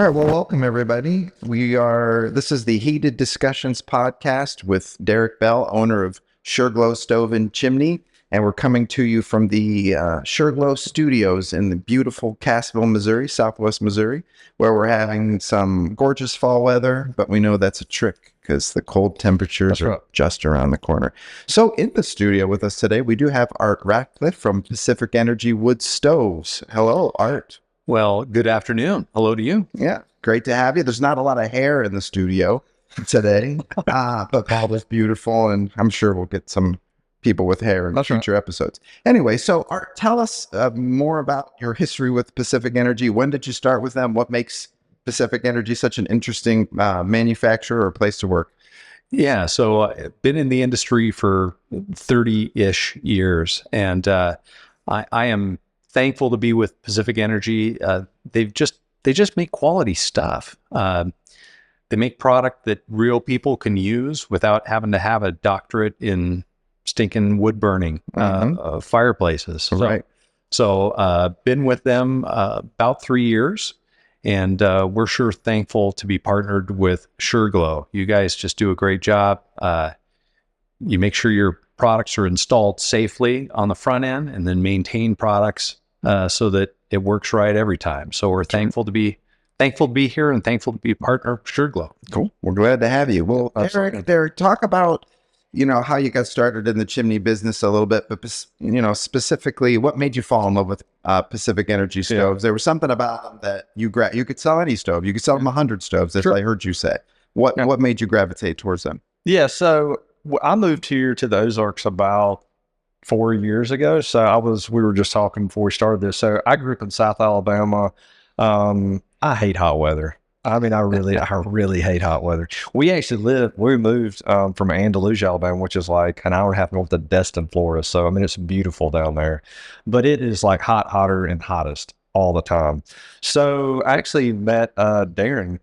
All right, well, welcome everybody. This is the Heated Discussions podcast with Derek Bell, owner of SureGlow Stove and Chimney, and we're coming to you from the SureGlow Studios in the beautiful Cassville, Missouri, Southwest Missouri, where we're having some gorgeous fall weather, but we know that's a trick because the cold temperatures are just around the corner. So in the studio with us today, we do have Art Ratcliffe from Pacific Energy Wood Stoves. Hello, Art. Well, good afternoon. Hello to you. Yeah, great to have you. There's not a lot of hair in the studio today, but Bob is beautiful, and I'm sure we'll get some people with hair in future episodes. Anyway, so Art, tell us more about your history with Pacific Energy. When did you start with them? What makes Pacific Energy such an interesting manufacturer or place to work? Yeah, so I've been in the industry for 30-ish years, and I am thankful to be with Pacific Energy. They just make quality stuff. They make product that real people can use without having to have a doctorate in stinking wood burning fireplaces. Right. So been with them about 3 years, and we're sure thankful to be partnered with SureGlow. You guys just do a great job. You make sure your products are installed safely on the front end, and then maintain products so that it works right every time. So we're thankful to be here and thankful to be a partner of SureGlow. Cool. We're glad to have you. Well, Derek, talk about, how you got started in the chimney business a little bit, but, specifically what made you fall in love with Pacific Energy stoves? There was something about them that you could sell any stove. You could sell them 100 stoves, as I heard you say. What made you gravitate towards them? Yeah. So I moved here to the Ozarks about 4 years ago. So we were just talking before we started this. So I grew up in South Alabama. I hate hot weather. I mean, I really hate hot weather. We moved from Andalusia, Alabama, which is like an hour and a half north of Destin, Florida. So, I mean, it's beautiful down there, but it is like hotter and hottest all the time. So I actually met Darren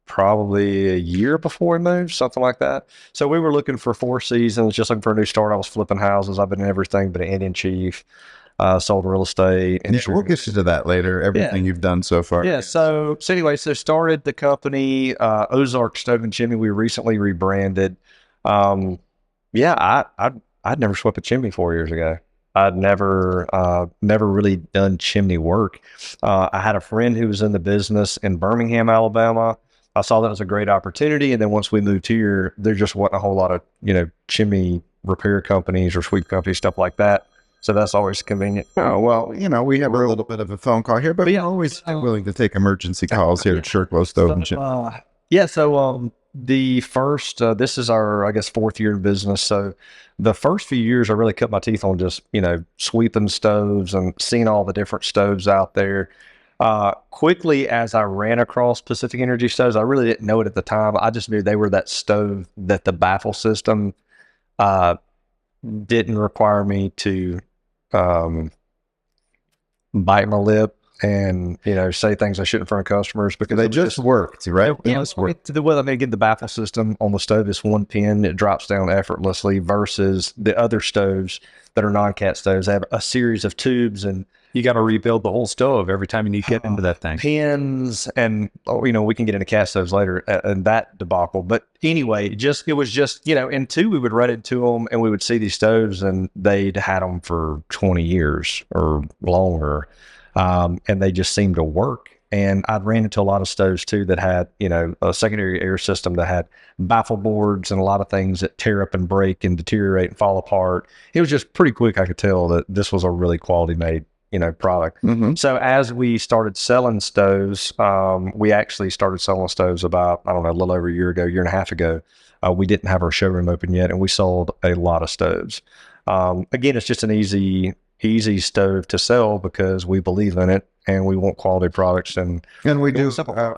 probably a year before we moved, something like that. So we were looking for 4 seasons, just looking for a new start. I was flipping houses. I've been in everything but an Indian chief. Sold real estate. Yeah, we'll get to that later. Everything you've done so far. Yeah. So started the company, Ozark Stove and Chimney. We recently rebranded. I'd never swept a chimney 4 years ago. I'd never really done chimney work. I had a friend who was in the business in Birmingham, Alabama. I saw that as a great opportunity. And then once we moved here, there just wasn't a whole lot of, chimney repair companies or sweep companies, stuff like that. So that's always convenient. Oh, well, we have a little bit of a phone call here, but we're always willing to take emergency calls here at SureGlow Stove and Chimney. The first, this is our, I guess, 4th year in business. So the first few years, I really cut my teeth on just, sweeping stoves and seeing all the different stoves out there. Quickly, as I ran across Pacific Energy stoves, I really didn't know it at the time. I just knew they were that stove that the baffle system didn't require me to bite my lip and say things I shouldn't in front of customers, because they just worked, right? The way I may get the baffle system on the stove is one pin, it drops down effortlessly, versus the other stoves that are non-cat stoves. They have a series of tubes, and you got to rebuild the whole stove every time you need to get into that thing. Pins, and we can get into cat stoves later and that debacle. But anyway, it was just and two, we would run into them and we would see these stoves and they'd had them for 20 years or longer, and they just seemed to work. And I'd ran into a lot of stoves too that had a secondary air system that had baffle boards and a lot of things that tear up and break and deteriorate and fall apart. It was just pretty quick. I could tell that this was a really quality made product. So as we started selling stoves, we actually started selling stoves about, a little over a year and a half ago. We didn't have our showroom open yet, and we sold a lot of stoves. Again, it's just an easy stove to sell because we believe in it and we want quality products. And we do,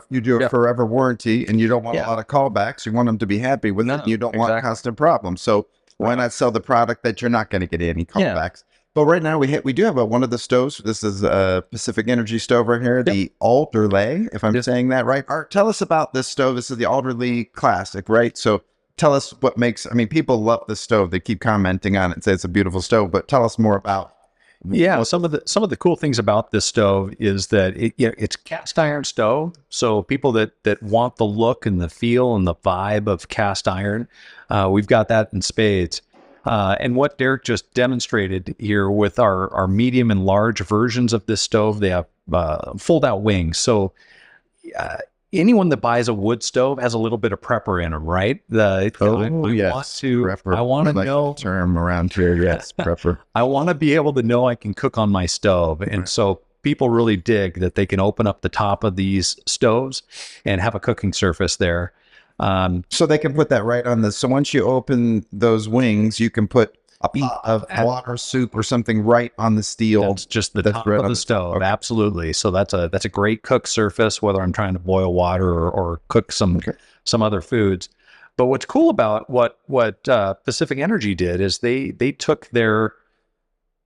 you do a forever warranty, and you don't want a lot of callbacks. You want them to be happy with it. You don't want constant problems. So why not sell the product that you're not going to get any callbacks? But right now we do have one of the stoves. This is a Pacific Energy stove right here, the Alderley, if I'm saying that right. Art, tell us about this stove. This is the Alderley Classic, right? So tell us what makes, people love this stove. They keep commenting on it and say it's a beautiful stove, but tell us more about, Yeah, some of the cool things about this stove is that it's cast iron stove. So people that want the look and the feel and the vibe of cast iron, we've got that in spades. And what Derek just demonstrated here with our medium and large versions of this stove, they have fold out wings. So anyone that buys a wood stove has a little bit of prepper in them, right? I Prepper. want to like know the term around here. Yes, prepper. I want to be able to know I can cook on my stove. And so people really dig that they can open up the top of these stoves and have a cooking surface there. So they can put that right on the. So once you open those wings, you can put a pot of water, soup, or something right on the steel. That's just the top of the stove. Okay. Absolutely. So that's a great cook surface, whether I'm trying to boil water or cook some other foods. But what's cool about what Pacific Energy did is they took their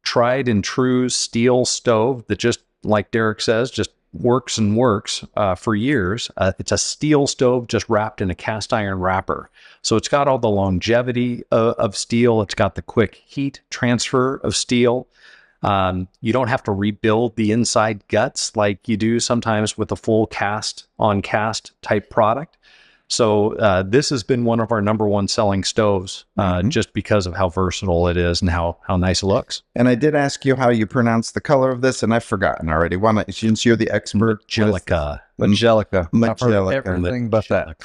tried and true steel stove that, just like Derek says, just works and works for years. It's a steel stove just wrapped in a cast iron wrapper. So it's got all the longevity of steel. It's got the quick heat transfer of steel. You don't have to rebuild the inside guts like you do sometimes with a full cast on cast type product. So this has been one of our number one selling stoves, just because of how versatile it is and how nice it looks. And I did ask you how you pronounce the color of this, and I've forgotten already. Why not, since you're the expert? Magelica. Everything but that.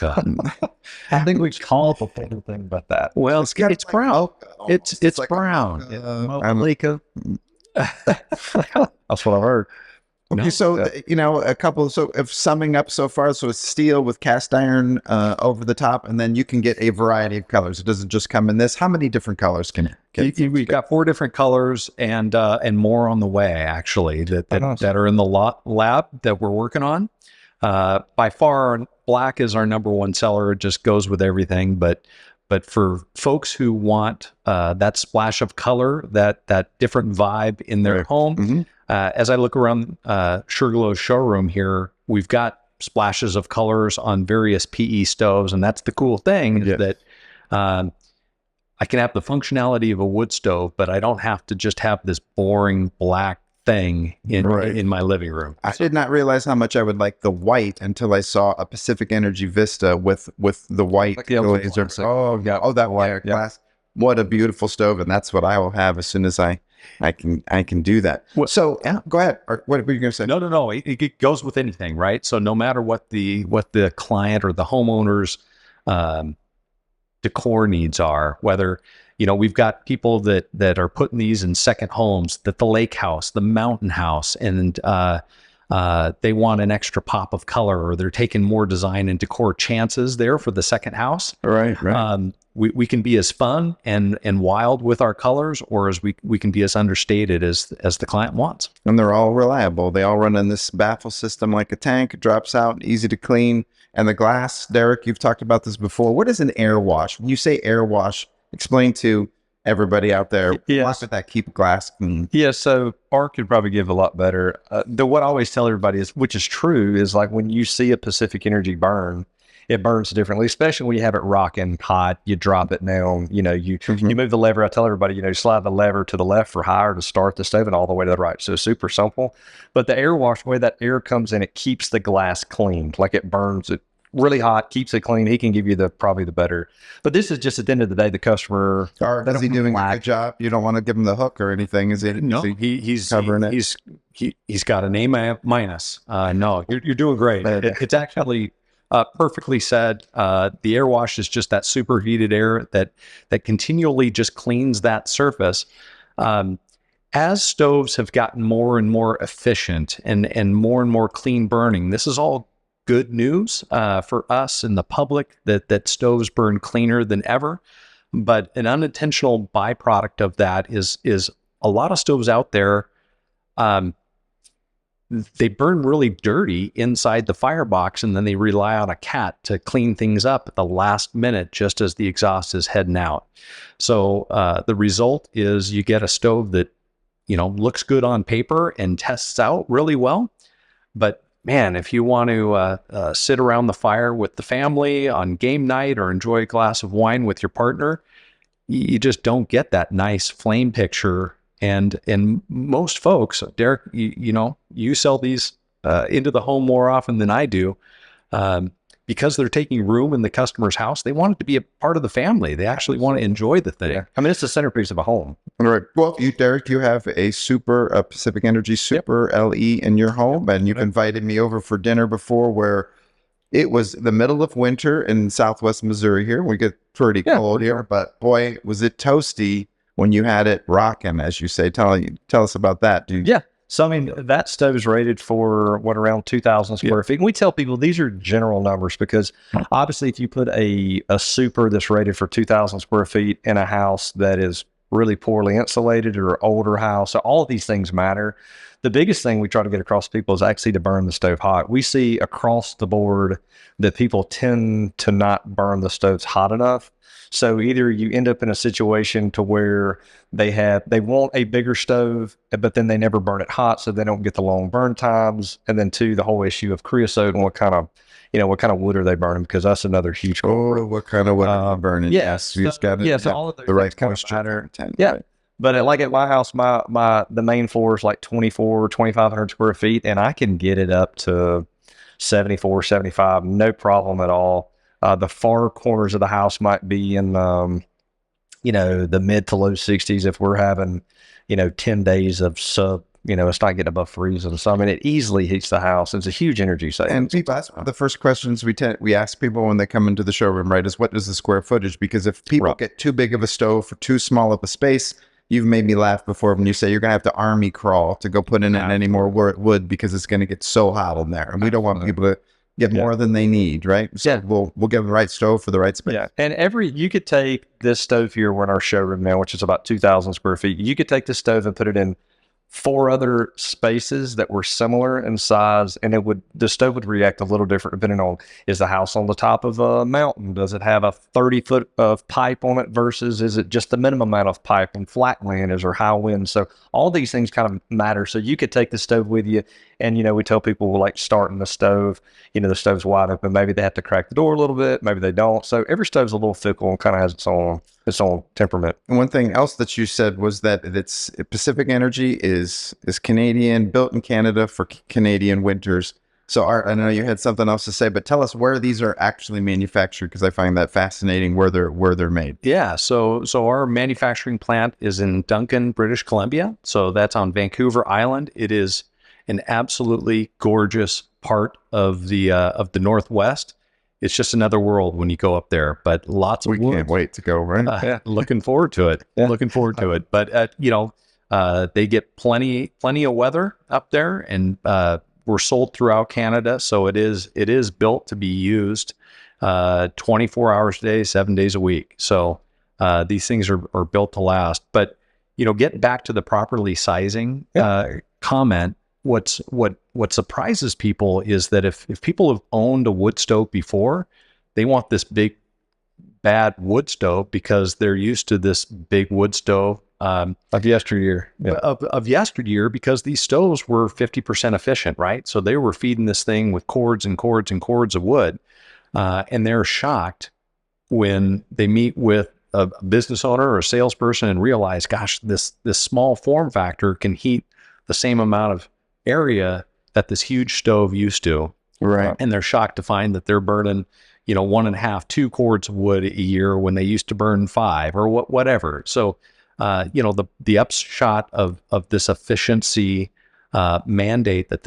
I think we call it everything but that. Well, it's brown. It's like brown. Magelica. That's what I've heard. Okay, No. so a couple. So if summing up so far, so it's steel with cast iron over the top, and then you can get a variety of colors. It doesn't just come in this. How many different colors can it get? We've got 4 different colors and more on the way, actually, that are in the lab that we're working on. By far, black is our number one seller. It just goes with everything. But for folks who want that splash of color, that different vibe in their home, as I look around SureGlow's showroom here, we've got splashes of colors on various PE stoves, and that's the cool thing is that I can have the functionality of a wood stove, but I don't have to just have this boring black thing in my living room. I did not realize how much I would like the white until I saw a Pacific Energy Vista with the white glazer. That white glass. What a beautiful stove, and that's what I will have as soon as I can do that. So go ahead. What were you going to say? No. It goes with anything, right? So no matter what the client or the homeowner's decor needs are, whether we've got people that are putting these in second homes, the lake house, the mountain house, and they want an extra pop of color, or they're taking more design and decor chances there for the second house. Right. We can be as fun and wild with our colors, or as we can be as understated as the client wants. And they're all reliable. They all run in this baffle system like a tank. It drops out, easy to clean. And the glass, Derek, you've talked about this before. What is an air wash? When you say air wash, explain to everybody out there, why would that keep glass clean? Yeah, so Art could probably give a lot better. What I always tell everybody is, which is true, is like when you see a Pacific Energy burn, it burns differently, especially when you have it rocking hot. You drop it down, you move the lever. I tell everybody, slide the lever to the left for higher to start the stove and all the way to the right. So it's super simple. But the air wash, the way that air comes in, it keeps the glass clean. Like it burns it really hot, keeps it clean. He can give you probably the better. But this is just at the end of the day, the customer. Is he doing a good job? You don't want to give him the hook or anything, is he? No, he's covering it. He's got an A minus. No, you're doing great. It's actually perfectly said. The air wash is just that superheated air that continually just cleans that surface. As stoves have gotten more and more efficient and more clean burning, this is all good news for us and the public that stoves burn cleaner than ever. But an unintentional byproduct of that is a lot of stoves out there, they burn really dirty inside the firebox, and then they rely on a cat to clean things up at the last minute just as the exhaust is heading out. So the result is you get a stove that looks good on paper and tests out really well, but man, if you want to sit around the fire with the family on game night or enjoy a glass of wine with your partner, you just don't get that nice flame picture And most folks, Derek, you sell these into the home more often than I do. Because they're taking room in the customer's house, they want it to be a part of the family. They actually want to enjoy the thing. Yeah. I mean, it's the centerpiece of a home. All right. Well, Derek, you have a Pacific Energy Super LE in your home, and you've invited me over for dinner before where it was the middle of winter in Southwest Missouri here. We get pretty cold here, but boy, was it toasty when you had it rocking, as you say. Tell us about that, dude. Yeah. So, I mean, that stove is rated for around 2,000 square feet. And we tell people these are general numbers because obviously if you put a super that's rated for 2,000 square feet in a house that is really poorly insulated or older house, so all of these things matter. The biggest thing we try to get across to people is actually to burn the stove hot. We see across the board that people tend to not burn the stoves hot enough. So either you end up in a situation to where they want a bigger stove, but then they never burn it hot, so they don't get the long burn times. And then two, the whole issue of creosote and what kind of wood are they burning? Because that's another huge culprit. What kind of wood are they burning? Yes, you just got to so all of those the right kind moisture content. Yeah. Right. But at my house, the main floor is like 2,500 square feet, and I can get it up to 74, 75, no problem at all. The far corners of the house might be in, the mid to low 60s if we're having, 10 days of it's not getting above freezing. So, I mean, it easily heats the house. It's a huge energy savings. And people ask, the first questions we ask people when they come into the showroom, right, is what is the square footage? Because if people get too big of a stove for too small of a space, you've made me laugh before when you say you're going to have to army crawl to go put in any more wood because it's going to get so hot in there. And we don't want people to get more than they need, right? So we'll give them the right stove for the right space. Yeah. And you could take this stove here, we're in our showroom now, which is about 2,000 square feet. You could take this stove and put it in 4 other spaces that were similar in size, and the stove would react a little different depending on, is the house on the top of a mountain? Does it have a 30-foot of pipe on it versus is it just the minimum amount of pipe on flat land? Is there high wind? So all these things kind of matter. So you could take the stove with you, and we tell people like starting the stove, the stove's wide open. Maybe they have to crack the door a little bit, maybe they don't. So every stove's a little fickle and kind of has its own temperament. And one thing else that you said was that it's Pacific Energy is Canadian, built in Canada for Canadian winters. So Art, I know you had something else to say, but tell us where these are actually manufactured, because I find that fascinating where they're made. Yeah, so our manufacturing plant is in Duncan, British Columbia. So that's on Vancouver Island. It is an absolutely gorgeous part of the Northwest. It's just another world when you go up there, but lots of wood. Can't wait to go, right? Looking forward to it. Yeah. Looking forward to it. But, they get plenty of weather up there, and we're sold throughout Canada. So it is built to be used 24 hours a day, 7 days a week. So these things are built to last. But, getting back to the properly sizing comment, what surprises people is that if people have owned a wood stove before, they want this big bad wood stove because they're used to this big wood stove of yesteryear. Of yesteryear, because these stoves were 50% efficient, right? So they were feeding this thing with cords and cords and cords of wood, and they're shocked when they meet with a business owner or a salesperson and realize, gosh, this small form factor can heat the same amount of area that this huge stove used to. Right. And they're shocked to find that they're burning, 1.5, 2 cords of wood a year when they used to burn 5 or whatever. So, the upshot of this efficiency mandate that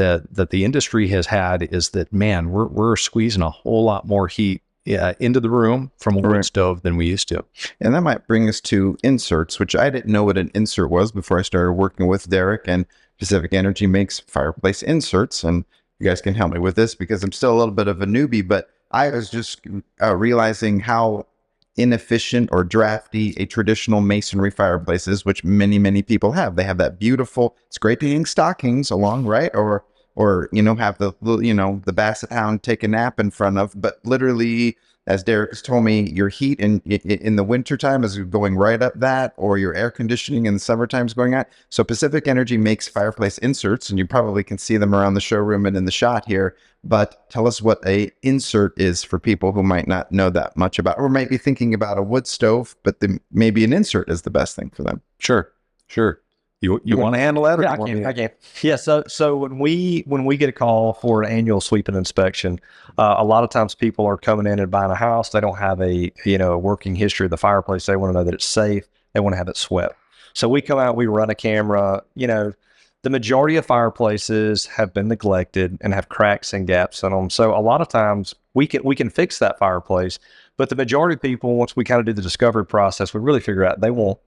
the industry has had is that, man, we're squeezing a whole lot more heat into the room from a wood stove than we used to. And that might bring us to inserts, which I didn't know what an insert was before I started working with Derek, and Pacific Energy makes fireplace inserts. And you guys can help me with this because I'm still a little bit of a newbie, but I was just realizing how inefficient or drafty a traditional masonry fireplace is, which many, many people have. They have that beautiful, it's great to hang stockings along, right? Or have the basset hound take a nap in front of, but literally, as Derek has told me, your heat in the wintertime is going right up that, or your air conditioning in the summertime is going out. So Pacific Energy makes fireplace inserts, and you probably can see them around the showroom and in the shot here. But tell us what a insert is for people who might not know that much about, or might be thinking about a wood stove, but maybe an insert is the best thing for them. Sure. You want to handle that? Or Yeah, you want me to- I can. Yeah. So when we get a call for an annual sweep and inspection, a lot of times people are coming in and buying a house. They don't have a working history of the fireplace. They want to know that it's safe. They want to have it swept. So we come out, we run a camera. The majority of fireplaces have been neglected and have cracks and gaps in them. So a lot of times we can fix that fireplace, but the majority of people, once we kind of do the discovery process, we really figure out they want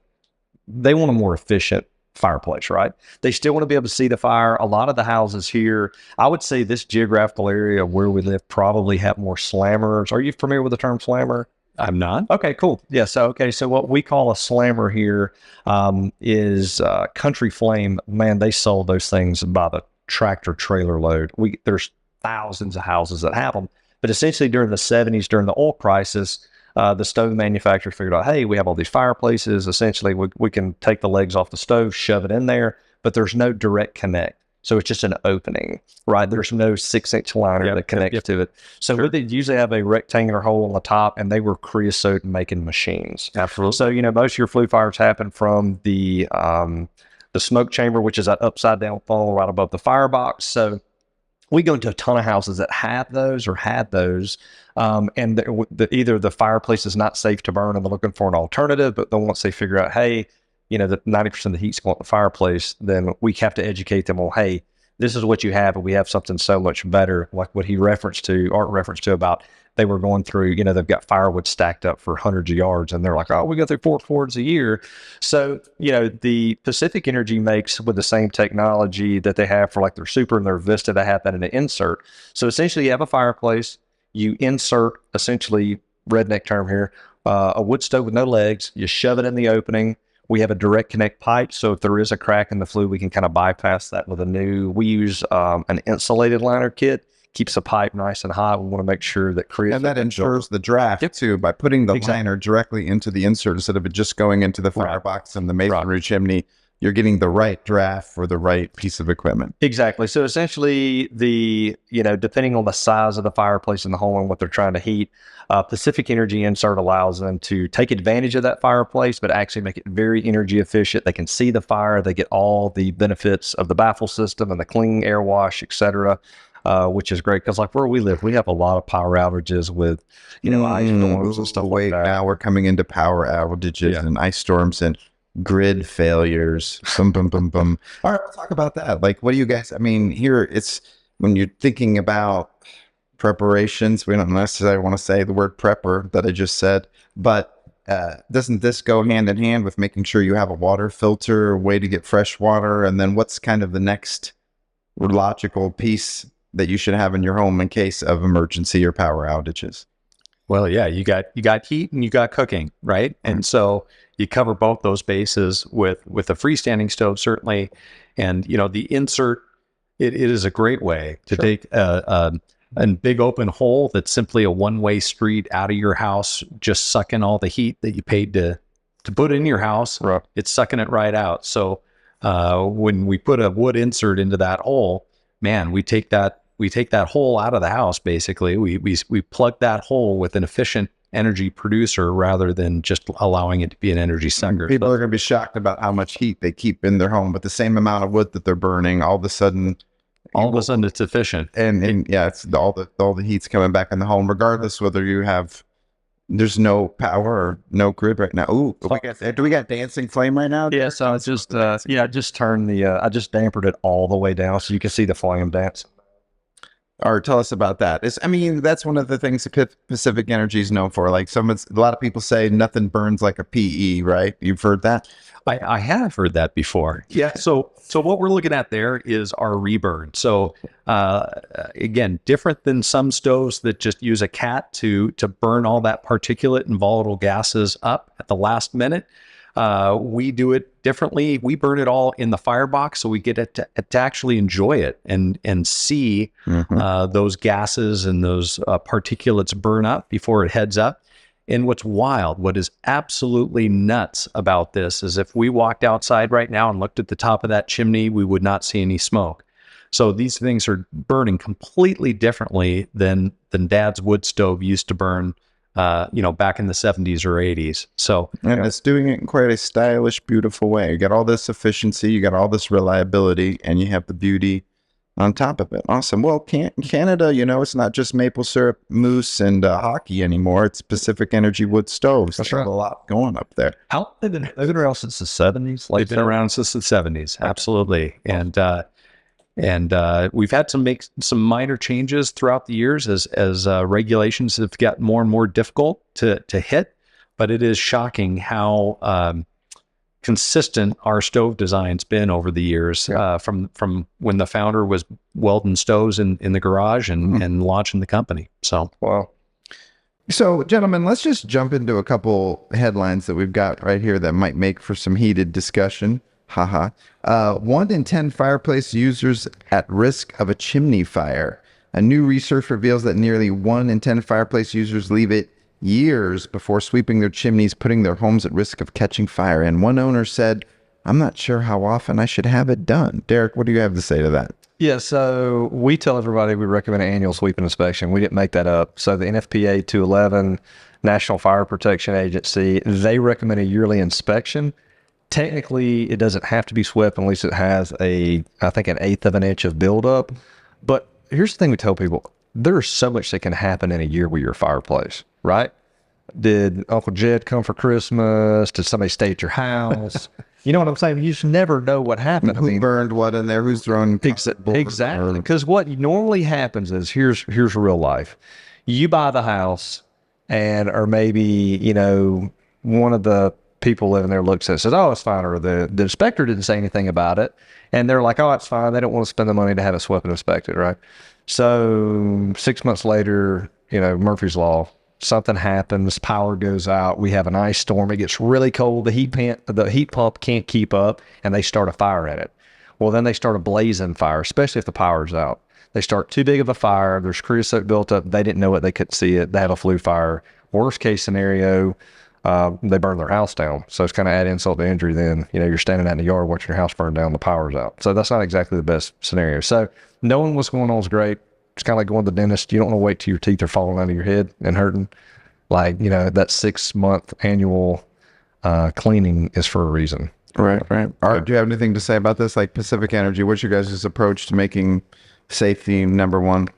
a more efficient fireplace, right? They still want to be able to see the fire. A lot of the houses here, I would say this geographical area where we live probably have more slammers. Are you familiar with the term slammer? I'm not. Okay, cool. Yeah. So what we call a slammer here is Country Flame. Man, they sold those things by the tractor trailer load. There's thousands of houses that have them. But essentially during the 70s, during the oil crisis, the stove manufacturer figured out, hey, we have all these fireplaces. Essentially, we can take the legs off the stove, shove it in there, but there's no direct connect. So it's just an opening, right? There's no 6-inch liner that connects to it. So they usually have a rectangular hole on the top, and they were creosote making machines. Absolutely. So most of your flue fires happen from the smoke chamber, which is that upside down funnel right above the firebox. So we go into a ton of houses that have those or had those, and either the fireplace is not safe to burn and they're looking for an alternative, but then once they figure out, hey, that 90% of the heat's going to the fireplace, then we have to educate them on, hey, this is what you have, and we have something so much better, like what Art referenced to about they were going through, they've got firewood stacked up for hundreds of yards, and they're like, oh, we go through 4 cords a year. So, the Pacific Energy makes with the same technology that they have for like their Super and their Vista, they have that in an insert. So essentially you have a fireplace, you insert, essentially, redneck term here, a wood stove with no legs, you shove it in the opening. We have a direct connect pipe, so if there is a crack in the flue, we can kind of bypass that with we use an insulated liner kit, keeps the pipe nice and hot. We want to make sure that and that ensures the draft too by putting the liner directly into the insert instead of it just going into the firebox and the masonry chimney. You're getting the right draft for the right piece of equipment. Exactly. So essentially, depending on the size of the fireplace in the home and what they're trying to heat, Pacific Energy Insert allows them to take advantage of that fireplace, but actually make it very energy efficient. They can see the fire. They get all the benefits of the baffle system and the clean air wash, et cetera. Which is great because, like where we live, we have a lot of power outages with, ice storms and stuff like that. Now we're coming into power outages and ice storms and grid failures. Boom, boom, boom, boom. All right, we'll talk about that. Like, what do you guys? I mean, here it's when you're thinking about preparations. We don't necessarily want to say the word prepper that I just said, but doesn't this go hand in hand with making sure you have a water filter, a way to get fresh water, and then what's kind of the next logical piece that you should have in your home in case of emergency or power outages? Well, yeah, you got heat and you got cooking, right? And so you cover both those bases with a freestanding stove, certainly. And, the insert, it is a great way to take a big open hole that's simply a one-way street out of your house, just sucking all the heat that you paid to put in your house. Right. It's sucking it right out. So when we put a wood insert into that hole, man, we take that hole out of the house. Basically, we plug that hole with an efficient energy producer rather than just allowing it to be an energy sucker. People are going to be shocked about how much heat they keep in their home, but the same amount of wood that they're burning, all of a sudden it's efficient. And yeah, it's all the heat's coming back in the home, regardless whether you have. There's no power or no grid right now. Ooh, do we got dancing flame right now? Yeah, so I just I just turned I just dampered it all the way down so you can see the flame dance. Or tell us about that. That's one of the things that Pacific Energy is known for. Like a lot of people say nothing burns like a PE, right? You've heard that? I have heard that before. Yeah. So what we're looking at there is our reburn. So again, different than some stoves that just use a cat to burn all that particulate and volatile gases up at the last minute. We do it differently. We burn it all in the firebox, so we get it to actually enjoy it and see those gases and those particulates burn up before it heads up. And what's wild, what is absolutely nuts about this is if we walked outside right now and looked at the top of that chimney, we would not see any smoke. So these things are burning completely differently than Dad's wood stove used to burn back in the 70s or 80s. So, And it's doing it in quite a stylish, beautiful way. You got all this efficiency, you got all this reliability, and you have the beauty on top of it. Awesome. Well, Canada, it's not just maple syrup, mousse, and hockey anymore. It's Pacific Energy wood stoves. That's There's right. a lot going up there. How they've been around since the 70s? they've been around since the 70s. Absolutely. And we've had to make some minor changes throughout the years as regulations have gotten more and more difficult to hit. But it is shocking how consistent our stove design's been over the years, from when the founder was welding stoves in the garage and launching the company. So, Wow. So, gentlemen, let's just jump into a couple headlines that we've got right here that might make for some heated discussion. Haha. 1 in 10 fireplace users at risk of a chimney fire. A new research reveals that nearly 1 in 10 fireplace users leave it years before sweeping their chimneys, putting their homes at risk of catching fire. And one owner said, "I'm not sure how often I should have it done." Derek, what do you have to say to that? Yeah, so we tell everybody we recommend an annual sweep and inspection. We didn't make that up. So the NFPA 211, National Fire Protection Agency, they recommend a yearly inspection. Technically, it doesn't have to be swept unless it has I think, an eighth of an inch of buildup. But here's the thing we tell people. There's so much that can happen in a year with your fireplace, right? Did Uncle Jed come for Christmas? Did somebody stay at your house? You know what I'm saying? You just never know what happened. Who burned what in there? Who's throwing Exactly. Because what normally happens is here's real life. You buy the house, or maybe one of the people living there looks at it and says, "Oh, it's fine," or the inspector didn't say anything about it, and they're like, "Oh, it's fine." They don't want to spend the money to have it swept and inspected, right? So 6 months later, Murphy's Law. Something happens, power goes out, we have an ice storm, it gets really cold, the heat pump can't keep up, and they start a fire at it. Well, then they start a blazing fire, especially if the power's out. They start too big of a fire, there's creosote built up, they didn't know it, they couldn't see it, they have a flue fire. Worst case scenario, they burn their house down. So it's kind of add insult to injury then. You're standing out in the yard watching your house burn down, the power's out. So that's not exactly the best scenario. So knowing what's going on is great. It's kind of like going to the dentist. You don't want to wait till your teeth are falling out of your head and hurting. Like, that 6-month annual cleaning is for a reason. Right. Art, do you have anything to say about this? Like Pacific Energy, what's your guys' approach to making safety number one?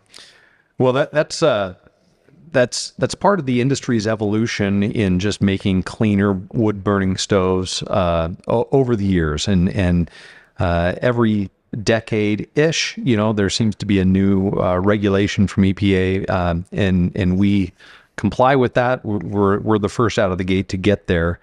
well, that's part of the industry's evolution in just making cleaner wood burning stoves over the years, and every decade-ish, there seems to be a new regulation from EPA, and we comply with that. We're the first out of the gate to get there.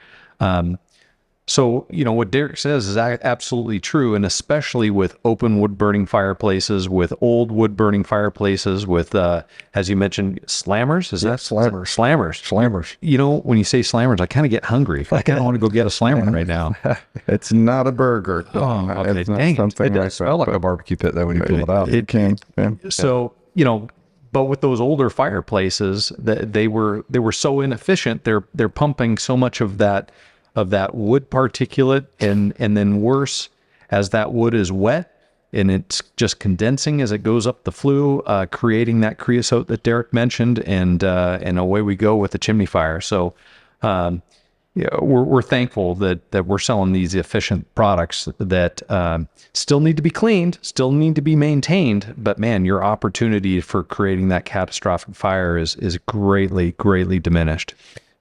So, what Derek says is absolutely true, and especially with open wood burning fireplaces, with old wood burning fireplaces, with, as you mentioned, slammers. Is that slammers. Slammers. When you say slammers, I kind of get hungry. I kind of want to go get a slammer right now. It's not a burger. Oh, okay. It's not Dang it. something It like does smell like a barbecue pit, though, when you pull it out. It can. Yeah. So, but with those older fireplaces, they were so inefficient. They're pumping so much of that wood particulate, and then worse, as that wood is wet and it's just condensing as it goes up the flue, creating that creosote that Derek mentioned, and away we go with the chimney fire. So we're thankful that we're selling these efficient products that still need to be cleaned, still need to be maintained, but man, your opportunity for creating that catastrophic fire is greatly diminished.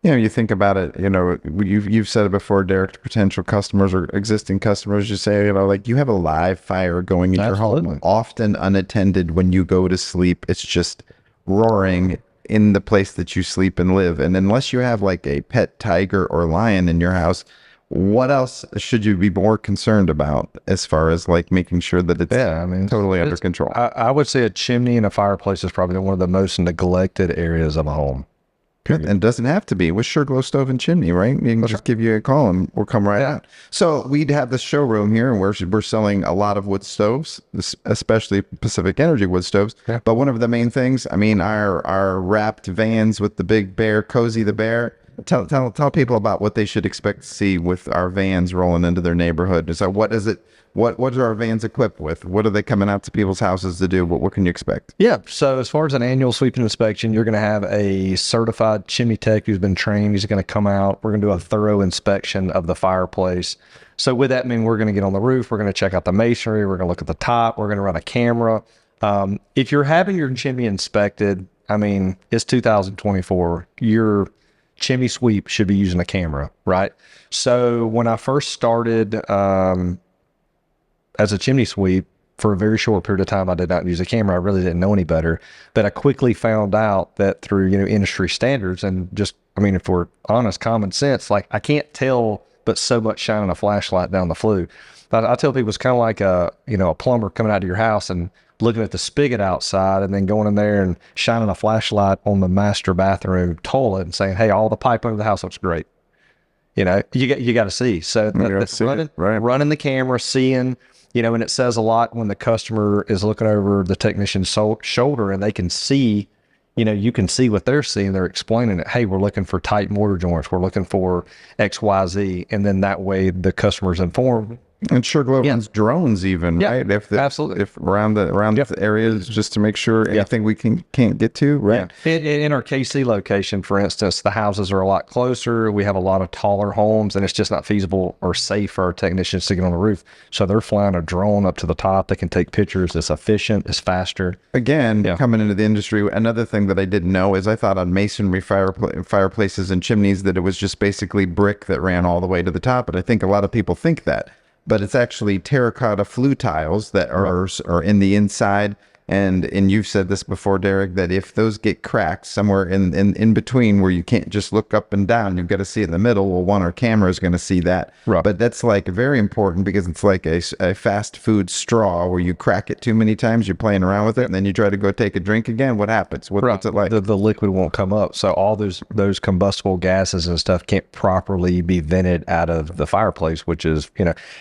You think about it, you've said it before, Derek, to potential customers or existing customers, you say, like you have a live fire going in your home, often unattended when you go to sleep. It's just roaring in the place that you sleep and live. And unless you have like a pet tiger or lion in your house, what else should you be more concerned about as far as like making sure that it's totally under control? I would say a chimney and a fireplace is probably one of the most neglected areas of a home. And it doesn't have to be with SureGlow Stove and Chimney, right? You can just give you a call and we'll come right out. So we'd have this showroom here, and we're selling a lot of wood stoves, especially Pacific Energy wood stoves. But one of the main things, our wrapped vans with the big bear, Cozy the Bear, Tell people about what they should expect to see with our vans rolling into their neighborhood. So what is it? What are our vans equipped with? What are they coming out to people's houses to do? What can you expect? Yeah. So as far as an annual sweeping inspection, you're going to have a certified chimney tech who's been trained. He's going to come out. We're going to do a thorough inspection of the fireplace. So with that, I mean, we're going to get on the roof. We're going to check out the masonry. We're going to look at the top. We're going to run a camera. If you're having your chimney inspected, I mean, it's 2024. Your chimney sweep should be using a camera, right? So when I first started as a chimney sweep, for a very short period of time, I did not use a camera. I really didn't know any better. But I quickly found out that through, industry standards and just, I mean, if we're honest, common sense, like I can't tell but so much shining a flashlight down the flue. But I tell people it's kind of like a plumber coming out to your house and looking at the spigot outside and then going in there and shining a flashlight on the master bathroom toilet and saying, hey, all the pipe under the house looks great. You got to see. So running the camera, seeing, and it says a lot when the customer is looking over the technician's shoulder and they can see, you can see what they're seeing. They're explaining it. Hey, we're looking for tight mortar joints. We're looking for X, Y, Z. And then that way the customer's informed. And SureGlow runs drones even, right? Absolutely. If around the areas, just to make sure anything we can't get to, right? Yeah. In our KC location, for instance, the houses are a lot closer. We have a lot of taller homes, and it's just not feasible or safe for our technicians to get on the roof. So they're flying a drone up to the top. They can take pictures. It's efficient. It's faster. Again, coming into the industry, another thing that I didn't know is I thought on masonry fireplaces and chimneys that it was just basically brick that ran all the way to the top. But I think a lot of people think that. But it's actually terracotta flue tiles that are in the inside. And you've said this before, Derek, that if those get cracked somewhere in between where you can't just look up and down, you've got to see it in the middle. Well, our camera is going to see that. Right. But that's like very important because it's like a fast food straw where you crack it too many times, you're playing around with it, and then you try to go take a drink again. What happens? What's it like? The liquid won't come up. So all those combustible gases and stuff can't properly be vented out of the fireplace, which is,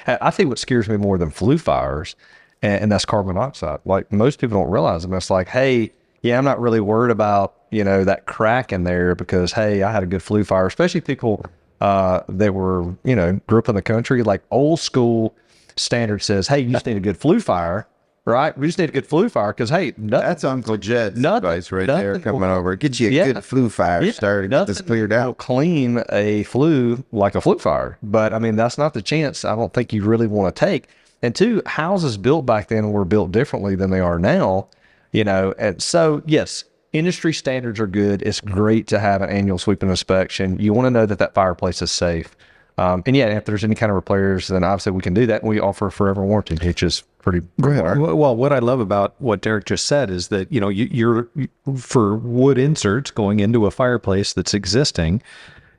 I think what scares me more than flue fires, and that's carbon monoxide. Like most people don't realize it. It's like, hey, I'm not really worried about, that crack in there because, hey, I had a good flue fire, especially people that were, grew up in the country. Like old school standard says, hey, you just need a good flue fire, right? We just need a good flue fire because, hey, that's Uncle Jed's advice right there coming over. Get you a good flue fire started, get this cleared out. Will clean a flue like a flue fire. But, I mean, that's not the chance I don't think you really want to take. And two, houses built back then were built differently than they are now, and so, yes, industry standards are good. It's great to have an annual sweeping inspection. You want to know that fireplace is safe. And if there's any kind of repairs, then obviously we can do that. And we offer a forever warranty, which is pretty. Go ahead, Art. Well, what I love about what Derek just said is that, you're for wood inserts going into a fireplace that's existing,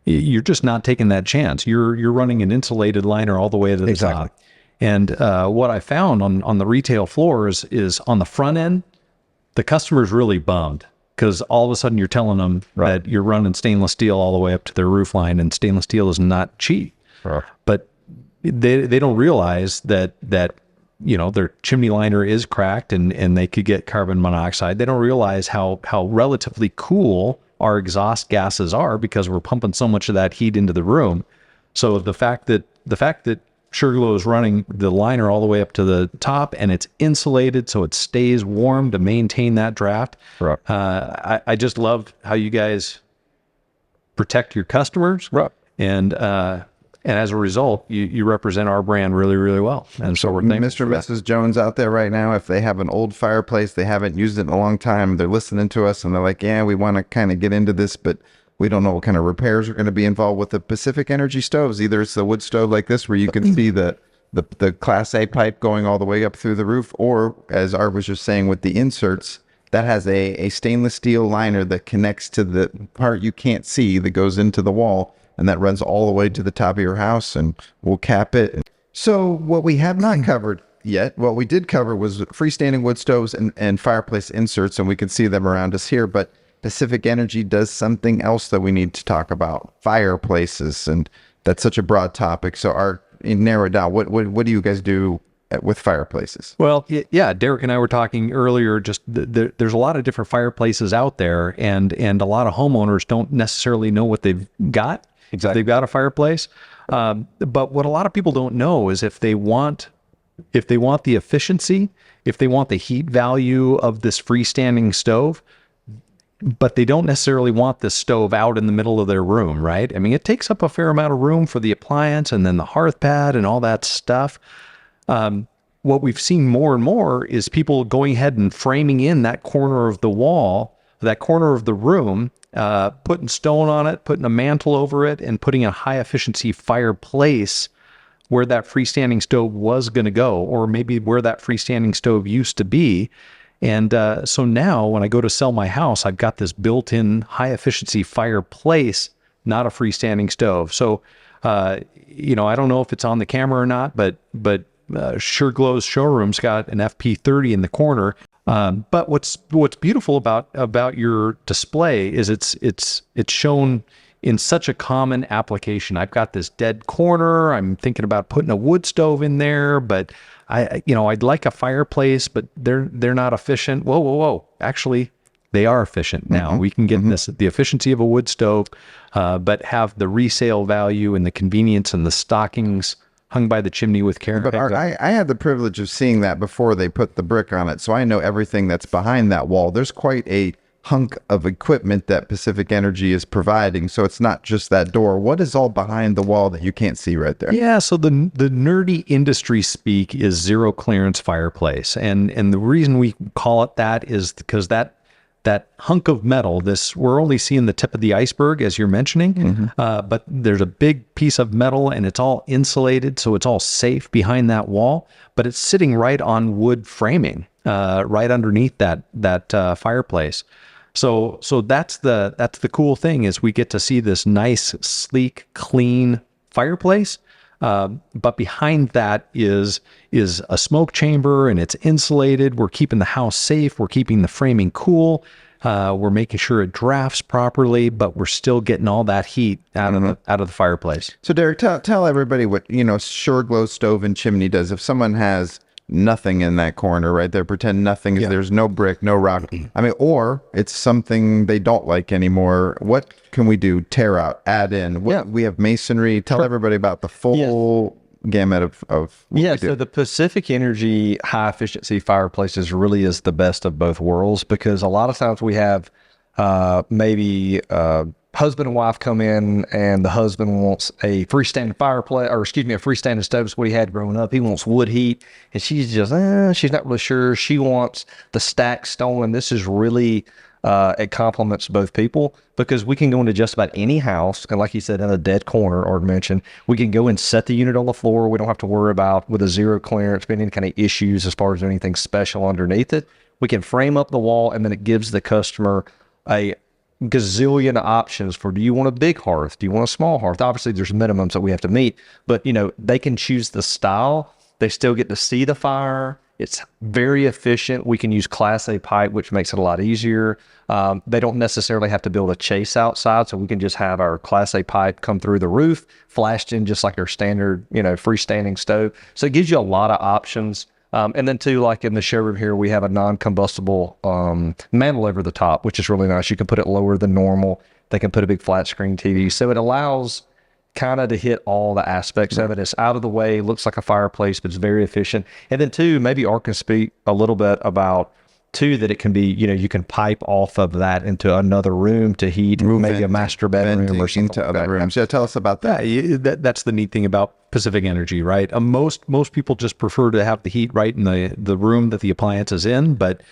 you're just not taking that chance. You're running an insulated liner all the way to the top. And what I found on the retail floors is on the front end, the customer's really bummed because all of a sudden you're telling them that you're running stainless steel all the way up to their roof line, and stainless steel is not cheap. Right. But they don't realize that their chimney liner is cracked and they could get carbon monoxide. They don't realize how relatively cool our exhaust gases are because we're pumping so much of that heat into the room. So the fact that SureGlow is running the liner all the way up to the top and it's insulated so it stays warm to maintain that draft. Right. I just love how you guys protect your customers. Right. And as a result, you represent our brand really, really well. And so we're thankful. Mr. and Mrs. Jones out there right now, if they have an old fireplace, they haven't used it in a long time, they're listening to us and they're like, we want to kind of get into this, but we don't know what kind of repairs are going to be involved with the Pacific Energy stoves. Either it's the wood stove like this where you can see the Class A pipe going all the way up through the roof, or as Art was just saying with the inserts, that has a stainless steel liner that connects to the part you can't see that goes into the wall, and that runs all the way to the top of your house, and we'll cap it. So what we have not covered yet, what we did cover was freestanding wood stoves and fireplace inserts, and we can see them around us here, but Pacific Energy does something else that we need to talk about, fireplaces, and that's such a broad topic. So Art, narrow it down. What do you guys do with fireplaces? Well, yeah, Derek and I were talking earlier. Just there's a lot of different fireplaces out there, and a lot of homeowners don't necessarily know what they've got. Exactly. They've got a fireplace, but what a lot of people don't know is if they want the efficiency, if they want the heat value of this freestanding stove, but they don't necessarily want the stove out in the middle of their room, right? I mean, it takes up a fair amount of room for the appliance and then the hearth pad and all that stuff. What we've seen more and more is people going ahead and framing in that corner of the wall, that corner of the room, putting stone on it, putting a mantle over it, and putting a high efficiency fireplace where that freestanding stove was going to go, or maybe where that freestanding stove used to be. And so now when I go to sell my house, I've got this built-in high efficiency fireplace, not a freestanding stove. So, I don't know if it's on the camera or not, but SureGlow's showroom's got an FP30 in the corner. But what's beautiful about your display is it's shown in such a common application. I've got this dead corner. I'm thinking about putting a wood stove in there, but I'd like a fireplace, but they're not efficient. Whoa. Actually, they are efficient now. We can get the efficiency of a wood stove, but have the resale value and the convenience and the stockings hung by the chimney with care. But Art, I had the privilege of seeing that before they put the brick on it, so I know everything that's behind that wall. There's quite a hunk of equipment that Pacific Energy is providing, so it's not just that door. What is all behind the wall that you can't see right there? Yeah, so the nerdy industry speak is zero clearance fireplace, and the reason we call it that is because that hunk of metal, we're only seeing the tip of the iceberg, as you're mentioning, but there's a big piece of metal and it's all insulated, so it's all safe behind that wall, but it's sitting right on wood framing, right underneath that fireplace. So that's the cool thing, is we get to see this nice, sleek, clean fireplace. But behind that is a smoke chamber, and it's insulated. We're keeping the house safe. We're keeping the framing cool. We're making sure it drafts properly, but we're still getting all that heat out of the fireplace. So Derek, tell everybody what SureGlow stove and chimney does. If someone has nothing in that corner right there, pretend nothing is, there's no brick, no rock. I mean, or it's something they don't like anymore. What can we do? Tear out, add in. We have masonry. Tell everybody about the full gamut of what we do. So the Pacific Energy high efficiency fireplaces really is the best of both worlds, because a lot of times we have maybe husband and wife come in, and the husband wants a freestanding fireplace, or a freestanding stove is what he had growing up. He wants wood heat, and she's just, she's not really sure. She wants the stacked stone, and this is really, it complements both people, because we can go into just about any house, and like you said, in a dead corner, or mentioned, we can go and set the unit on the floor. We don't have to worry about, with a zero clearance, any kind of issues as far as anything special underneath it. We can frame up the wall, and then it gives the customer a gazillion options for, do you want a big hearth? Do you want a small hearth? Obviously there's minimums that we have to meet, but they can choose the style. They still get to see the fire. It's very efficient. We can use Class A pipe, which makes it a lot easier. They don't necessarily have to build a chase outside, so we can just have our Class A pipe come through the roof, flashed in just like our standard, freestanding stove. So it gives you a lot of options. And then too, like in the showroom here, we have a non-combustible mantle over the top, which is really nice. You can put it lower than normal. They can put a big flat screen TV. So it allows kind of to hit all the aspects of it. It's out of the way, looks like a fireplace, but it's very efficient. And then too, maybe Art can speak a little bit about too, that it can be, you can pipe off of that into another room to heat, maybe a master bedroom or something into other rooms. Yeah, tell us about that. Yeah, that's the neat thing about Pacific Energy, right? Most people just prefer to have the heat right in the room that the appliance is in, but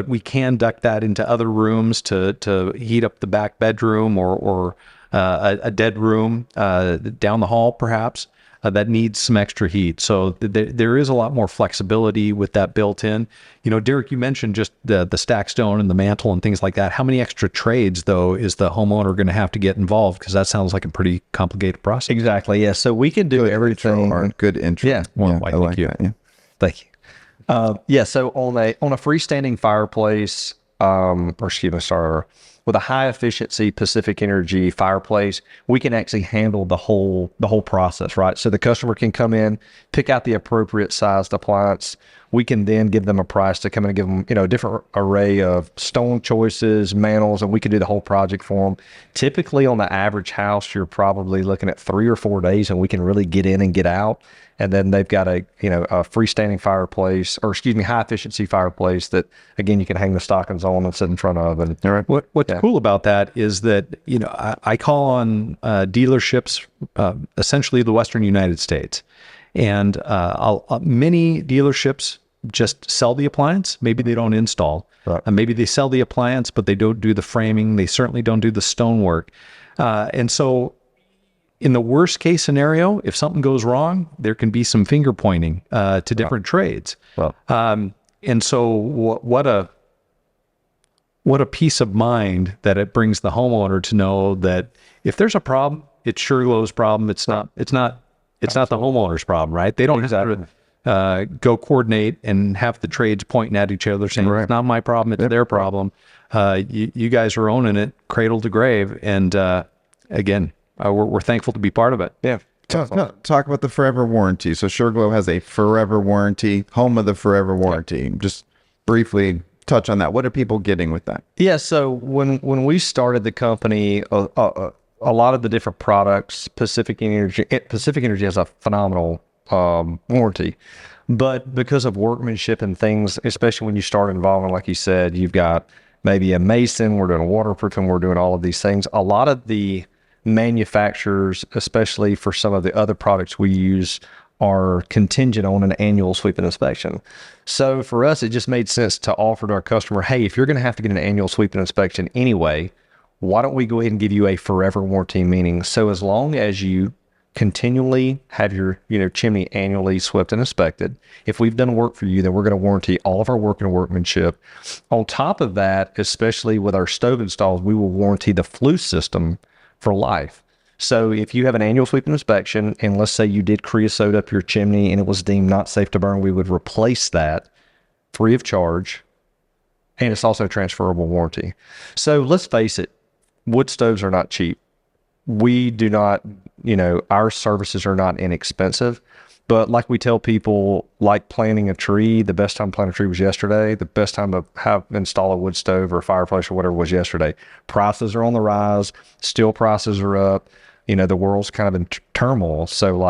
we can duct that into other rooms to heat up the back bedroom or a dead room down the hall, perhaps. That needs some extra heat. So there is a lot more flexibility with that built in. Derek, you mentioned just the stack stone and the mantle and things like that. How many extra trades, though, is the homeowner going to have to get involved? Because that sounds like a pretty complicated process. Exactly, yeah. So we can do everything. Good intro. Yeah. Well, I like you. That, yeah. Thank you. So on a freestanding fireplace, with a high efficiency Pacific Energy fireplace, we can actually handle the whole process, right? So the customer can come in, pick out the appropriate sized appliance. We can then give them a price to come in and give them, you know, a different array of stone choices, mantles, and we can do the whole project for them. Typically on the average house, you're probably looking at 3 or 4 days, and we can really get in and get out. And then they've got a freestanding fireplace, or excuse me, high efficiency fireplace that, again, you can hang the stockings on and sit in front of. And All right. What's cool about that is that, you know, I call on dealerships, essentially the Western United States. And many dealerships just sell the appliance. Maybe they don't install. Right. Maybe they sell the appliance, but they don't do the framing. They certainly don't do the stonework. And so in the worst case scenario, if something goes wrong, there can be some finger pointing to different trades. Well, And so what a peace of mind that it brings the homeowner to know that if there's a problem, it's SureGlow's problem. It's not the homeowner's problem, right? They don't have to go coordinate and have the trades pointing at each other saying, it's not my problem, it's their problem. You guys are owning it cradle to grave. And again, we're thankful to be part of it. yeah. Talk about the forever warranty. So SureGlow has a forever warranty, home of the forever warranty. Just briefly touch on that. What are people getting with that? Yeah, so when we started the company, a lot of the different products, Pacific Energy has a phenomenal warranty, but because of workmanship and things, especially when you start involving, like you said, you've got maybe a mason, we're doing waterproofing, we're doing all of these things. A lot of the manufacturers, especially for some of the other products we use, are contingent on an annual sweep and inspection. So for us, it just made sense to offer to our customer, hey, if you're going to have to get an annual sweep and inspection anyway, why don't we go ahead and give you a forever warranty? Meaning, so as long as you continually have your chimney annually swept and inspected, if we've done work for you, then we're going to warranty all of our work and workmanship. On top of that, especially with our stove installs, we will warranty the flue system for life. So if you have an annual sweep and inspection, and let's say you did creosote up your chimney and it was deemed not safe to burn, we would replace that free of charge. And it's also a transferable warranty. So let's face it, wood stoves are not cheap. We do not, our services are not inexpensive. But like we tell people, like planting a tree, the best time to plant a tree was yesterday. The best time to install a wood stove or a fireplace or whatever was yesterday. Prices are on the rise. Steel prices are up. The world's kind of in turmoil. So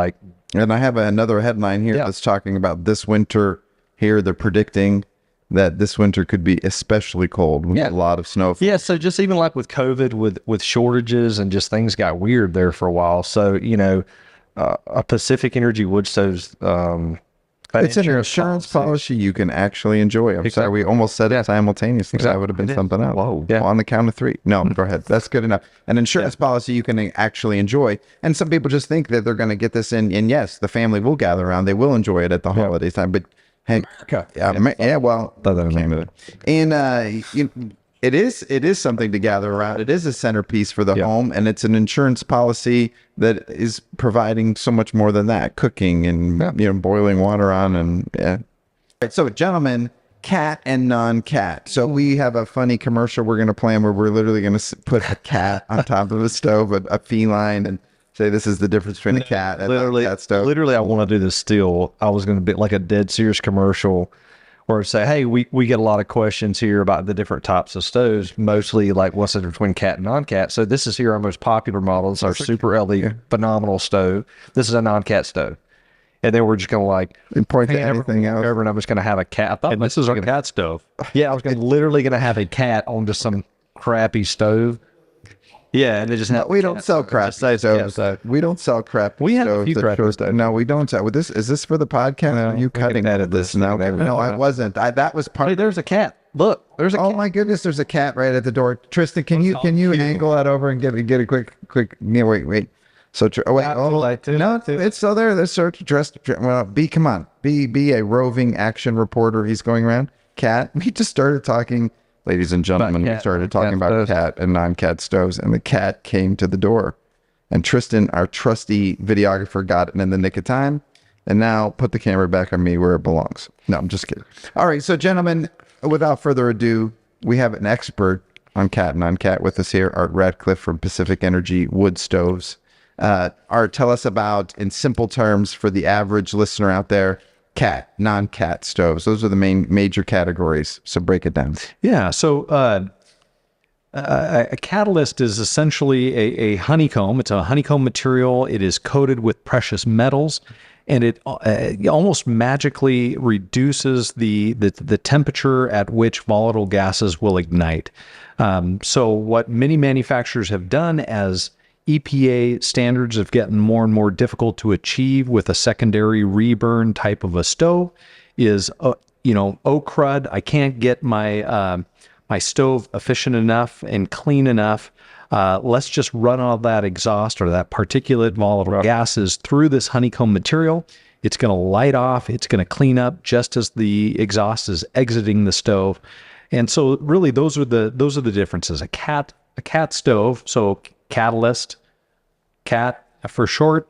and I have another headline here that's talking about this winter here. They're predicting that this winter could be especially cold with a lot of snow. Yeah. So just even like with COVID, with shortages and just things got weird there for a while. So, a Pacific Energy wood stove's it's an insurance policy you can actually enjoy. I'm sorry, we almost said it simultaneously. Exactly. That would have been something else. Whoa. Yeah. On the count of 3. No, go ahead. That's good enough. An insurance policy you can actually enjoy. And some people just think that they're going to get this in. And yes, the family will gather around. They will enjoy it at the holiday time. But hey, well, Canada. And it is something to gather around. It is a centerpiece for the home, and it's an insurance policy that is providing so much more than that. Cooking and boiling water on and All right, so gentlemen, cat and non-cat. So we have a funny commercial we're going to plan where we're literally going to put a cat on top of a stove, a feline, and say this is the difference between a cat and a cat stove. Literally, I want to do this still. I was going to be like a dead serious commercial or say, hey, we get a lot of questions here about the different types of stoves, mostly like what's the difference between cat and non-cat. So this is here our most popular model. It's our Super LE phenomenal stove. This is a non-cat stove. And then we're just going to point to anything else. And I'm just going to have a cat. And this is our cat stove. Yeah, I was literally going to have a cat on just some crappy stove. Yeah, and they just we don't sell crap stoves. We don't sell crap. We have a few crap stoves. No, we don't sell. Is this for the podcast? No, Are you cutting out of this? No, I wasn't. That was part. Hey, there's a cat. Look, there's a cat. Oh my goodness, there's a cat right at the door. Tristan, can you angle that over and get a quick? Yeah, wait. So it's still there. There's search dressed. Well, come on, be a roving action reporter. He's going around. Cat. We just started talking. Ladies and gentlemen, we started talking about cat and non-cat stoves, and the cat came to the door. And Tristan, our trusty videographer, got it in the nick of time, and now put the camera back on me where it belongs. No, I'm just kidding. All right, so gentlemen, without further ado, we have an expert on Cat and Non-Cat with us here, Art Ratcliffe from Pacific Energy Wood Stoves. Art, tell us about, in simple terms for the average listener out there, cat, non-cat stoves. Those are the major categories. So break it down. Yeah. So a catalyst is essentially a honeycomb. It's a honeycomb material. It is coated with precious metals, and it almost magically reduces the temperature at which volatile gases will ignite. So what many manufacturers have done, as EPA standards have gotten more and more difficult to achieve with a secondary reburn type of a stove, is oh crud, I can't get my my stove efficient enough and clean enough. Let's just run all that exhaust or that particulate volatile gases through this honeycomb material. It's going to light off. It's going to clean up just as the exhaust is exiting the stove. And so really those are the differences. A cat stove, so catalyst, cat for short,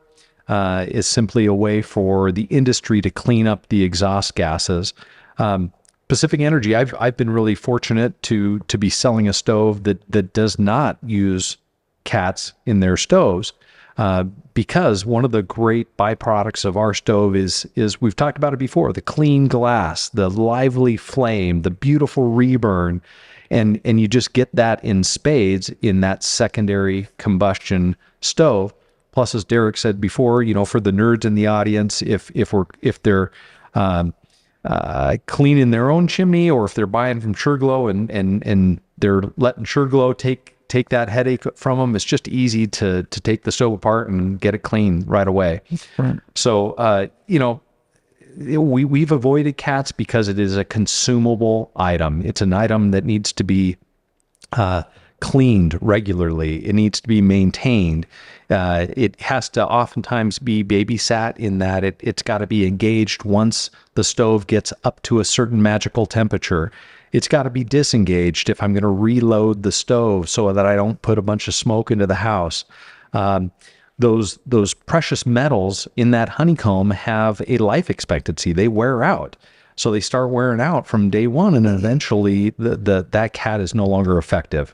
is simply a way for the industry to clean up the exhaust gases. Pacific Energy, I've been really fortunate to be selling a stove that does not use cats in their stoves, because one of the great byproducts of our stove is we've talked about it before, the clean glass, the lively flame, the beautiful reburn, and you just get that in spades in that secondary combustion stove. Plus, as Derek said before, for the nerds in the audience, if they're cleaning their own chimney, or if they're buying from SureGlow and they're letting SureGlow take that headache from them, it's just easy to take the stove apart and get it clean right away. Right. So, we've avoided cats because it is a consumable item. It's an item that needs to be cleaned regularly. It needs to be maintained. It has to oftentimes be babysat in that it's got to be engaged once the stove gets up to a certain magical temperature. It's got to be disengaged if I'm going to reload the stove so that I don't put a bunch of smoke into the house. Those precious metals in that honeycomb have a life expectancy. They wear out. So they start wearing out from day one, and eventually that cat is no longer effective.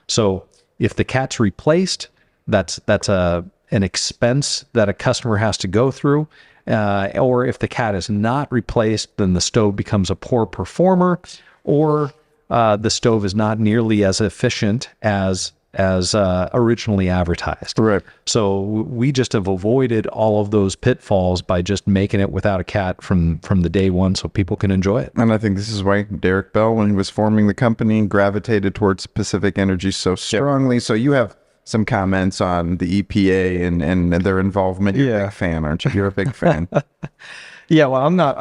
So if the cat's replaced, that's an expense that a customer has to go through. Or if the cat is not replaced, then the stove becomes a poor performer, or the stove is not nearly as efficient as originally advertised. Right. So we just have avoided all of those pitfalls by just making it without a cat from the day one, so people can enjoy it. And I think this is why Derek Bell, when he was forming the company, gravitated towards Pacific Energy so strongly. Yep. So you have some comments on the EPA and their involvement. You're a big fan, aren't you? You're a big fan. Yeah, well, I'm not,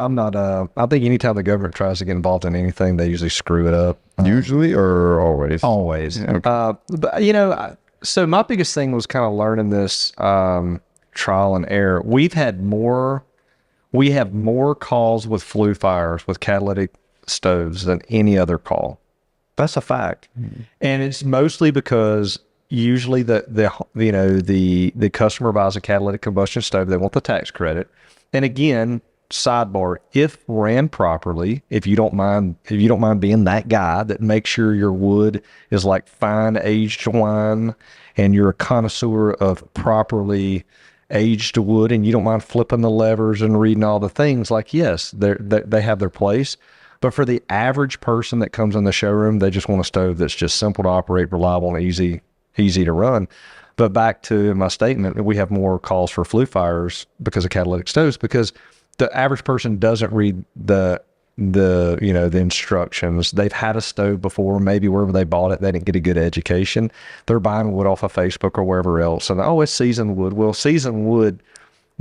I think anytime the government tries to get involved in anything, they usually screw it up. Usually or always? Always. Okay. But, so my biggest thing was kind of learning this trial and error. We have more calls with flue fires with catalytic stoves than any other call. That's a fact. Mm-hmm. And it's mostly because usually the customer buys a catalytic combustion stove. They want the tax credit. And again, sidebar, if ran properly, if you don't mind being that guy that makes sure your wood is like fine aged wine, and you're a connoisseur of properly aged wood, and you don't mind flipping the levers and reading all the things, like, yes, they have their place. But for the average person that comes in the showroom, they just want a stove that's just simple to operate, reliable, and easy to run. But back to my statement, we have more calls for flue fires because of catalytic stoves, because the average person doesn't read the instructions. They've had a stove before, maybe wherever they bought it, they didn't get a good education. They're buying wood off of Facebook or wherever else. And, it's seasoned wood. Well, seasoned wood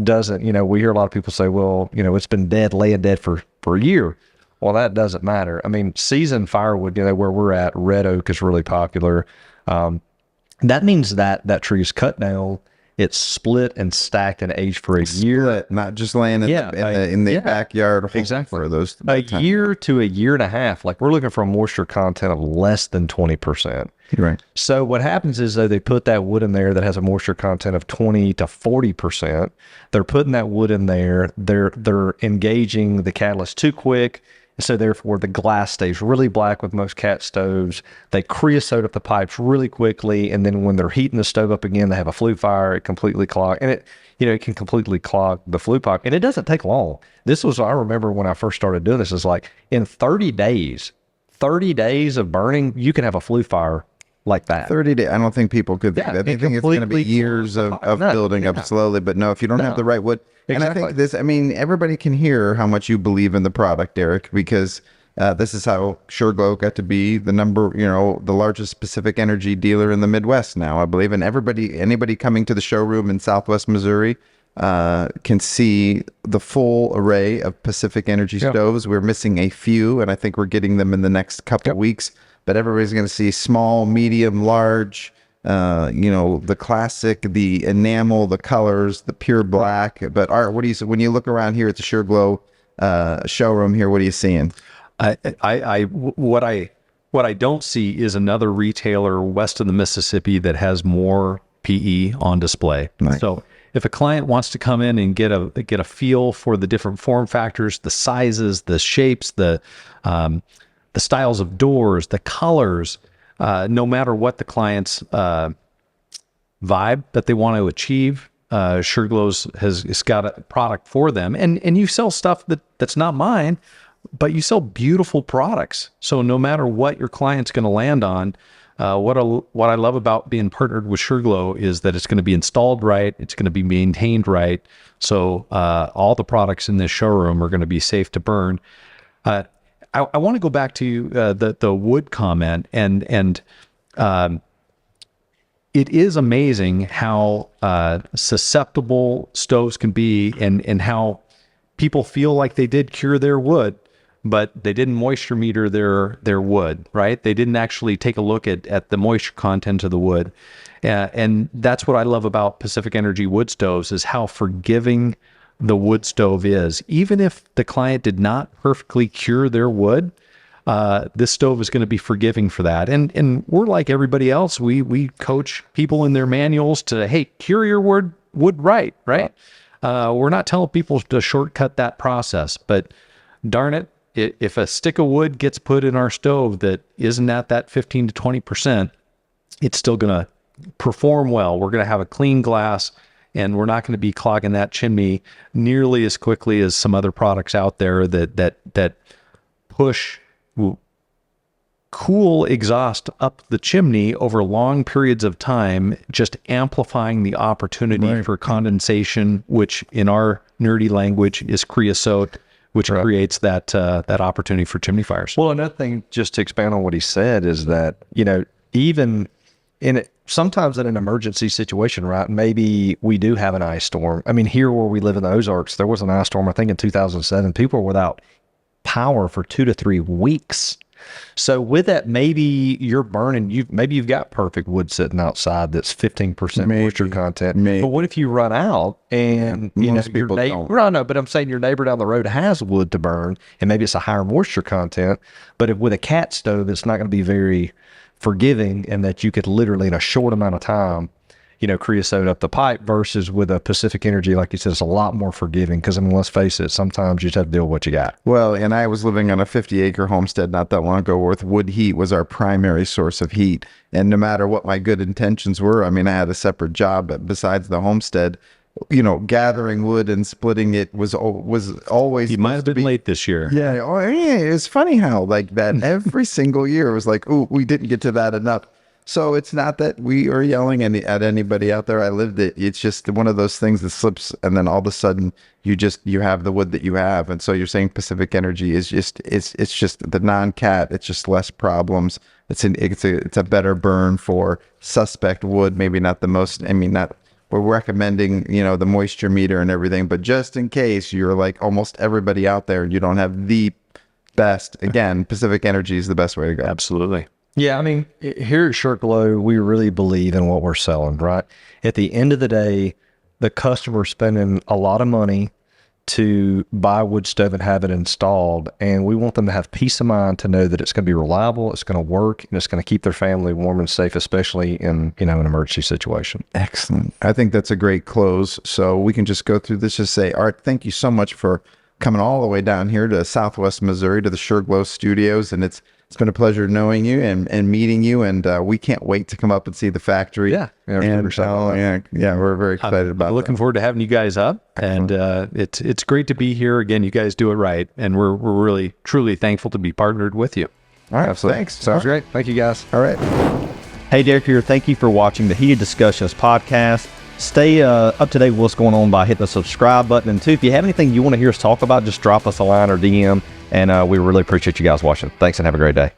doesn't, we hear a lot of people say, well, it's been laying dead for a year. Well, that doesn't matter. I mean, seasoned firewood, where we're at, red oak is really popular. That means that tree is cut down, it's split and stacked and aged for a year. Not just laying in the backyard. Exactly. For those year to a year and a half. Like, we're looking for a moisture content of less than 20%. Right. So what happens is, though, they put that wood in there that has a moisture content of 20 to 40%. They're putting that wood in there. They're engaging the catalyst too quick. So therefore, the glass stays really black with most cat stoves. They creosote up the pipes really quickly, and then when they're heating the stove up again, they have a flue fire. It completely clogs, and it can completely clog the flue pipe, and it doesn't take long. I remember when I first started doing this, it's like in 30 days of burning, you can have a flue fire like that. 30 days. I don't think people could think that. They think it's going to be years of building up slowly, but no, if you don't have the right wood. And I think everybody can hear how much you believe in the product, Derek, because this is how SureGlow got to be the largest Pacific Energy dealer in the Midwest now, I believe. And anybody coming to the showroom in Southwest Missouri can see the full array of Pacific Energy stoves. We're missing a few, and I think we're getting them in the next couple of weeks. But everybody's going to see small, medium, large, the classic, the enamel, the colors, the pure black. But Art, what do you, when you look around here at the SureGlow showroom here, what are you seeing? What I don't see is another retailer west of the Mississippi that has more PE on display. Nice. So if a client wants to come in and get a feel for the different form factors, the sizes, the shapes, the styles of doors, the colors, no matter what the client's vibe that they want to achieve, SureGlow's has got a product for them. And you sell stuff that's not mine, but you sell beautiful products. So no matter what your client's going to land on, what I love about being partnered with SureGlow is that it's going to be installed right, it's going to be maintained right. So all the products in this showroom are going to be safe to burn. I want to go back to the wood comment, and it is amazing how susceptible stoves can be, and how people feel like they did cure their wood, but they didn't moisture meter their wood, right? They didn't actually take a look at the moisture content of the wood. And that's what I love about Pacific Energy wood stoves, is how forgiving the wood stove is. Even if the client did not perfectly cure their wood, this stove is going to be forgiving for that. And we're like everybody else. We coach people in their manuals to, hey, cure your wood right? We're not telling people to shortcut that process, but darn it, if a stick of wood gets put in our stove that isn't at that 15 to 20%, it's still going to perform well. We're going to have a clean glass, and we're not going to be clogging that chimney nearly as quickly as some other products out there that push cool exhaust up the chimney over long periods of time, just amplifying the opportunity for condensation, which in our nerdy language is creosote, which creates that opportunity for chimney fires. Well, another thing, just to expand on what he said, is that, even sometimes in an emergency situation, right? Maybe we do have an ice storm. I mean, here where we live in the Ozarks, there was an ice storm, I think in 2007. People were without power for 2 to 3 weeks. So with that, maybe you're burning, maybe you've got perfect wood sitting outside that's 15% moisture content. But what if you run out and most people don't. I know, but I'm saying your neighbor down the road has wood to burn, and maybe it's a higher moisture content. But with a cat stove, it's not going to be very forgiving, and that you could literally in a short amount of time, creosote up the pipe, versus with a Pacific Energy, like you said, it's a lot more forgiving. Because let's face it, sometimes you just have to deal with what you got. Well, and I was living on a 50-acre homestead not that long ago, where wood heat was our primary source of heat. And no matter what my good intentions were, I had a separate job besides the homestead. Gathering wood and splitting it was always. You might have been late this year. Yeah. Oh, yeah. It's funny how like that every single year it was like, oh, we didn't get to that enough. So it's not that we are yelling at anybody out there. I lived it. It's just one of those things that slips, and then all of a sudden you have the wood that you have. And so you're saying Pacific Energy is just it's just the non-cat. It's just less problems. It's a better burn for suspect wood. Maybe not the most. Not. We're recommending, the moisture meter and everything, but just in case you're like almost everybody out there and you don't have the best, again, Pacific Energy is the best way to go. Absolutely. Yeah, here at SureGlow, we really believe in what we're selling, right? At the end of the day, the customer's spending a lot of money to buy a wood stove and have it installed, and we want them to have peace of mind to know that it's going to be reliable, it's going to work, and it's going to keep their family warm and safe, especially in an emergency situation. Excellent. I think that's a great close. So we can just go through this. Just say, Art, thank you so much for coming all the way down here to Southwest Missouri to the SureGlow Studios, and it's been a pleasure knowing you and meeting you, and we can't wait to come up and see the factory. Yeah, and we're very excited about it. Looking forward to having you guys up, and it's great to be here again. You guys do it right, and we're really truly thankful to be partnered with you. All right, Absolutely. thanks. Sounds great. Thank you, guys. All right. Hey, Derek here. Thank you for watching the Heated Discussions podcast. Stay up to date with what's going on by hitting the subscribe button. And too, if you have anything you want to hear us talk about, just drop us a line or DM. And we really appreciate you guys watching. Thanks and have a great day.